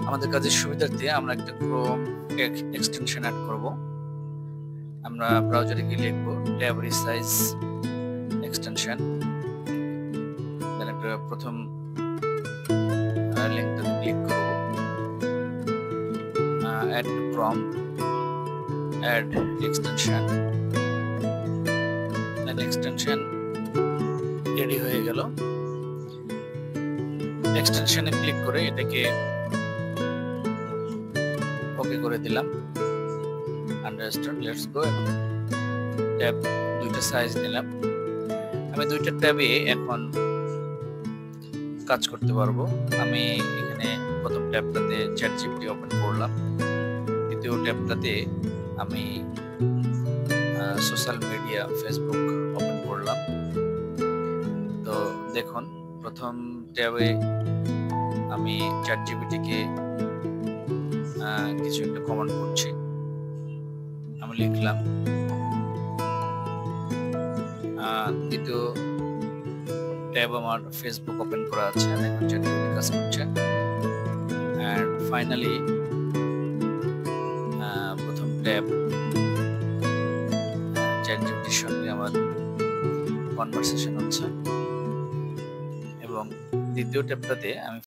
আমাদের কাজের সুবিধার্থে আমরা একটা ক্রোম এক্সটেনশন অ্যাড করব। আমরা ব্রাউজারে গিয়ে লিখব ট্যাব রিসাইজ এক্সটেনশন, দেন একটা প্রথম লিঙ্কটাতে ক্লিক করব, add Chrome, add extension, then extension ready হয়ে গেল। এক্সটেনশনে ক্লিক করে এটাকে ওকে করে দিলাম। Understand, let's go. ট্যাব দুইটা সাইজ নিলাম। আমি দুইটা ট্যাবে এখন কাজ করতে পারবো। আমি এখানে প্রথম ট্যাবটাতে চ্যাটজিপিটি ওপেন করলাম, দ্বিতীয় ট্যাবটাতে আমি সোশ্যাল মিডিয়া ফেসবুক ওপেন করলাম। তো দেখুন, প্রথম ট্যাবে আমি চ্যাটজিপিটিকে কিছু একটা কমেন্ট করছি, আমি লিখলাম। দ্বিতীয় ট্যাব আমার ফেসবুক ওপেন করা আছে, দেখুন চ্যাটজিপিটি কাজ করছে। এন্ড ফাইনালি প্রথম ট্যাব চ্যাটজিপিটির সঙ্গে আমার কনভারসেশন হচ্ছে, এবং দ্বিতীয় ট্যাবটাতে আমি